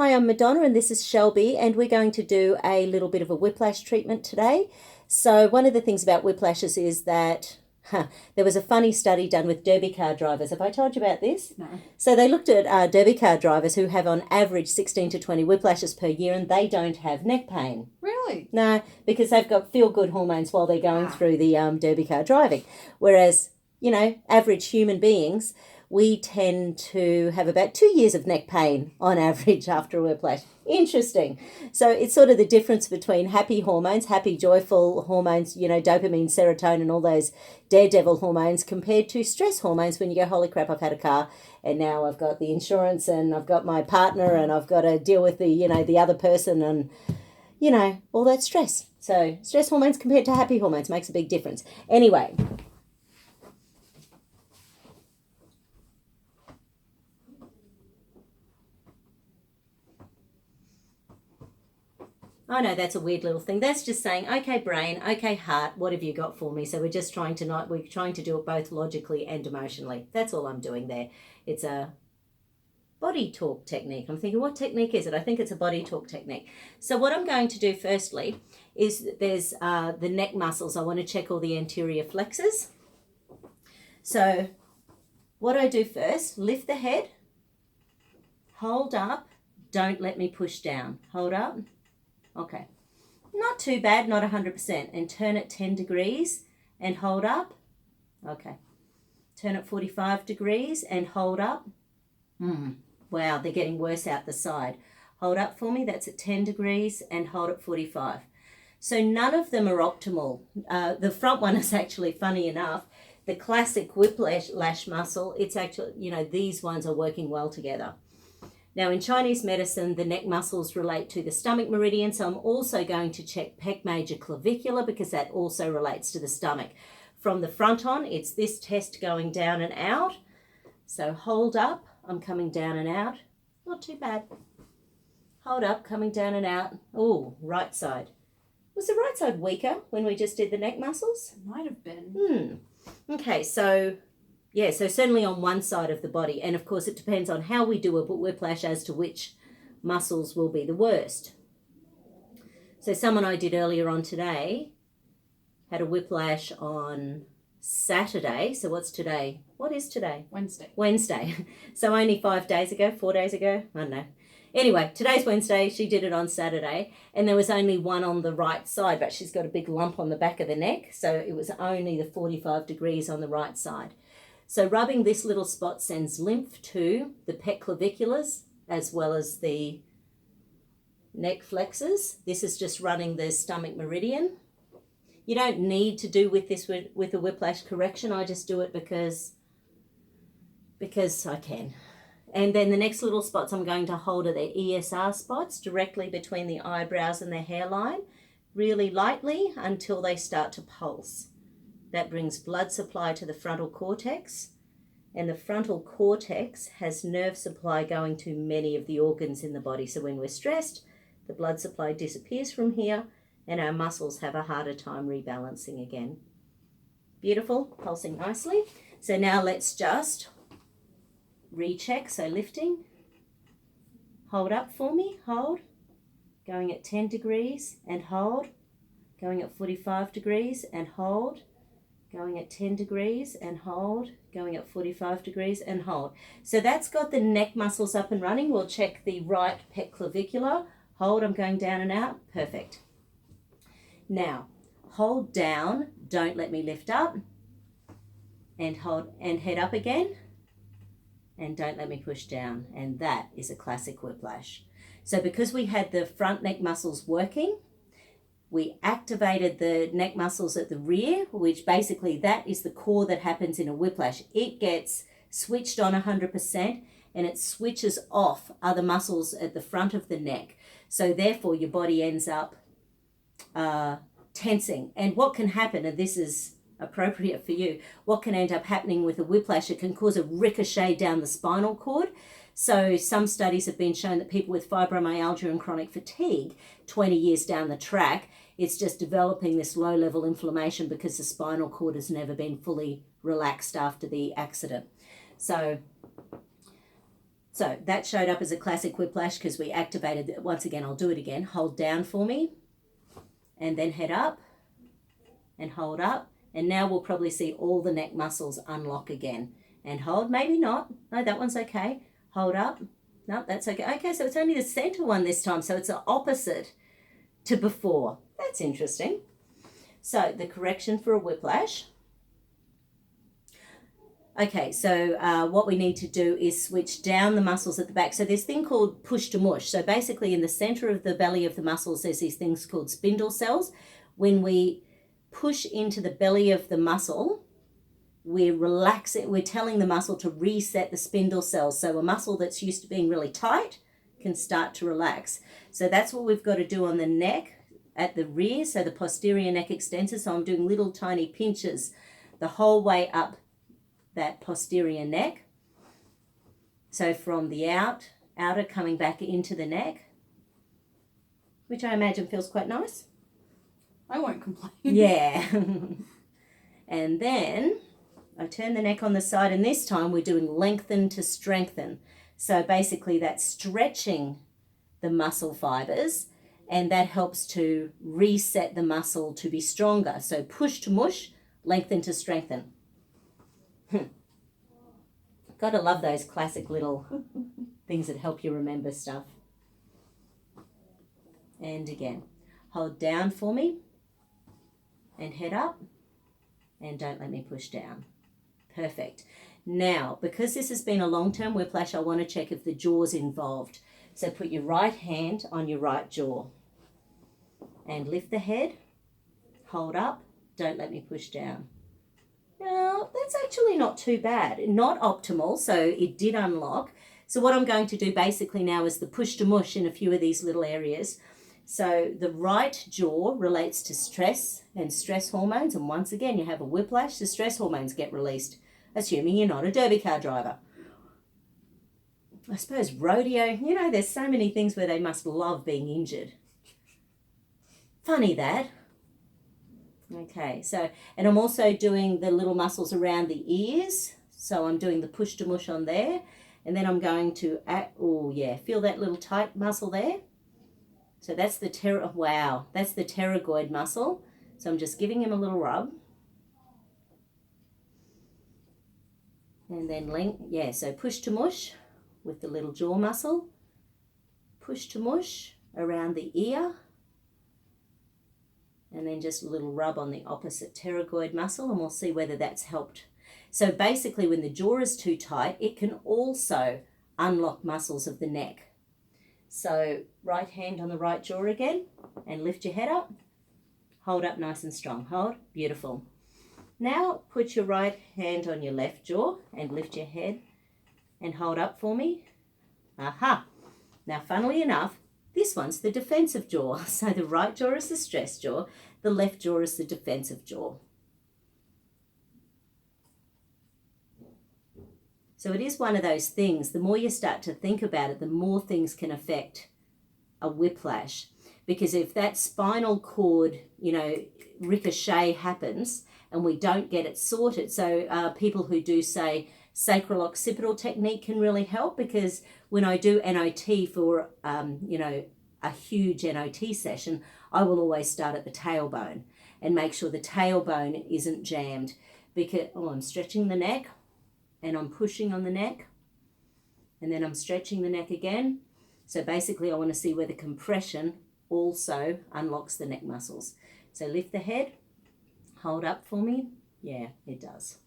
Hi, I'm Madonna and this is Shelby, and we're going to do a little bit of a whiplash treatment today. So one of the things about whiplashes is that there was a funny study done with derby car drivers. Have I told you about this? No. So they looked at derby car drivers who have on average 16 to 20 whiplashes per year, and they don't have neck pain. Really? No, because they've got feel-good hormones while they're going through the derby car driving. Whereas, average human beings, we tend to have about 2 years of neck pain on average after a whiplash. Interesting. So it's sort of the difference between happy hormones, happy, joyful hormones, dopamine, serotonin, all those daredevil hormones, compared to stress hormones when you go, holy crap, I've had a car and now I've got the insurance and I've got my partner and I've got to deal with the other person and, all that stress. So stress hormones compared to happy hormones makes a big difference. Anyway. I know that's a weird little thing. That's just saying, okay, brain, okay, heart, what have you got for me? So we're just trying to do it both logically and emotionally. That's all I'm doing there. It's a Bodytalk technique. I'm thinking, what technique is it? I think it's a Bodytalk technique. So what I'm going to do firstly is there's the neck muscles. I want to check all the anterior flexors. So what I do first, lift the head, hold up, don't let me push down. Hold up. Okay, not too bad, not 100%. And turn it 10 degrees and hold up. Okay, turn it 45 degrees and hold up. Wow, they're getting worse out the side. Hold up for me, that's at 10 degrees and hold at 45. So none of them are optimal. The front one is actually, funny enough, the classic whiplash muscle, it's actually, these ones are working well together. Now, in Chinese medicine, the neck muscles relate to the stomach meridian, so I'm also going to check pec major clavicular because that also relates to the stomach. From the front on, it's this test going down and out. So hold up, I'm coming down and out. Not too bad. Hold up, coming down and out. Oh, right side. Was the right side weaker when we just did the neck muscles? It might have been. Okay, so certainly on one side of the body. And of course, it depends on how we do a whiplash as to which muscles will be the worst. So someone I did earlier on today had a whiplash on Saturday. So what's today? What is today? Wednesday. So only 4 days ago. I don't know. Anyway, today's Wednesday. She did it on Saturday. And there was only one on the right side, but she's got a big lump on the back of the neck. So it was only the 45 degrees on the right side. So rubbing this little spot sends lymph to the pec claviculars as well as the neck flexors. This is just running the stomach meridian. You don't need to do with this with a whiplash correction. I just do it because I can. And then the next little spots I'm going to hold are the ESR spots directly between the eyebrows and the hairline, really lightly until they start to pulse. That brings blood supply to the frontal cortex, and the frontal cortex has nerve supply going to many of the organs in the body. So when we're stressed, the blood supply disappears from here and our muscles have a harder time rebalancing again. Beautiful, pulsing nicely. So now let's just recheck. So lifting, hold up for me, hold, going at 10 degrees and hold, going at 45 degrees and hold, going at 10 degrees and hold, going at 45 degrees and hold. So that's got the neck muscles up and running. We'll check the right pec clavicular. Hold, I'm going down and out. Perfect. Now, hold down, don't let me lift up, and hold and head up again, and don't let me push down. And that is a classic whiplash. So because we had the front neck muscles working, we activated the neck muscles at the rear, which basically that is the core that happens in a whiplash. It gets switched on 100% and it switches off other muscles at the front of the neck. So therefore your body ends up tensing. And what can happen, and this is appropriate for you, what can end up happening with a whiplash, it can cause a ricochet down the spinal cord. So some studies have been shown that people with fibromyalgia and chronic fatigue, 20 years down the track, it's just developing this low-level inflammation because the spinal cord has never been fully relaxed after the accident. So So that showed up as a classic whiplash because we activated it. Once again, I'll do it again. Hold down for me and then head up and hold up. And now we'll probably see all the neck muscles unlock again. And hold, maybe not. No, that one's okay. Hold up. No, that's okay. Okay, so it's only the center one this time. So it's the opposite to before. That's interesting. So the correction for a whiplash. Okay, so what we need to do is switch down the muscles at the back. So there's this thing called push to mush. So basically in the center of the belly of the muscles, there's these things called spindle cells. When we push into the belly of the muscle, we're relaxing, we're telling the muscle to reset the spindle cells. So a muscle that's used to being really tight can start to relax. So that's what we've got to do on the neck at the rear, so the posterior neck extensor. So I'm doing little tiny pinches the whole way up that posterior neck. So from the outer coming back into the neck, which I imagine feels quite nice. I won't complain. Yeah. And then I turn the neck on the side, and this time we're doing lengthen to strengthen. So basically that's stretching the muscle fibers, and that helps to reset the muscle to be stronger. So push to mush, lengthen to strengthen. Gotta love those classic little things that help you remember stuff. And again, hold down for me and head up, and don't let me push down. Perfect. Now, because this has been a long-term whiplash, I want to check if the jaw's involved. So put your right hand on your right jaw and lift the head, hold up, don't let me push down. Now, that's actually not too bad. Not optimal, so it did unlock. So what I'm going to do basically now is the push to mush in a few of these little areas. So the right jaw relates to stress and stress hormones, and once again you have a whiplash, the stress hormones get released, assuming you're not a derby car driver. I suppose rodeo, there's so many things where they must love being injured. Funny that. Okay, so, and I'm also doing the little muscles around the ears. So I'm doing the push to mush on there. And then I'm going to, feel that little tight muscle there. So that's the that's the pterygoid muscle. So I'm just giving him a little rub. And then so push to mush with the little jaw muscle. Push to mush around the ear. And then just a little rub on the opposite pterygoid muscle, and we'll see whether that's helped. So basically when the jaw is too tight, it can also unlock muscles of the neck. So right hand on the right jaw again, and lift your head up. Hold up nice and strong. Hold. Beautiful. Now put your right hand on your left jaw and lift your head and hold up for me. Aha. Now funnily enough, this one's the defensive jaw. So the right jaw is the stress jaw, the left jaw is the defensive jaw. So it is one of those things, the more you start to think about it, the more things can affect a whiplash. Because if that spinal cord, ricochet happens and we don't get it sorted, so people who do say sacral occipital technique can really help, because when I do NOT for, a huge NOT session, I will always start at the tailbone and make sure the tailbone isn't jammed, because, I'm stretching the neck and I'm pushing on the neck, and then I'm stretching the neck again. So basically I want to see where the compression also unlocks the neck muscles. So lift the head, hold up for me. Yeah, it does.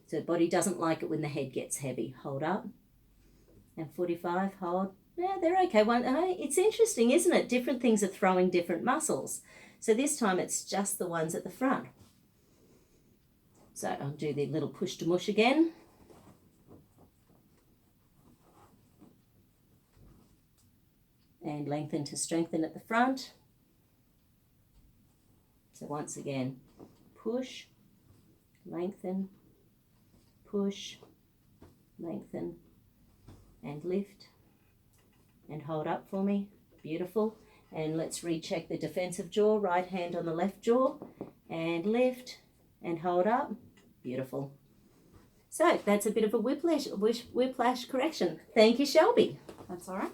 So the body doesn't like it when the head gets heavy. Hold up. And 45, hold. Yeah, they're okay. It's interesting, isn't it? Different things are throwing different muscles. So this time it's just the ones at the front. So I'll do the little push to mush again. And lengthen to strengthen at the front. So once again, push, lengthen, push, lengthen, and lift, and hold up for me. Beautiful. And let's recheck the defensive jaw, right hand on the left jaw, and lift, and hold up. Beautiful. So that's a bit of a whiplash correction. Thank you, Shelby. That's all right.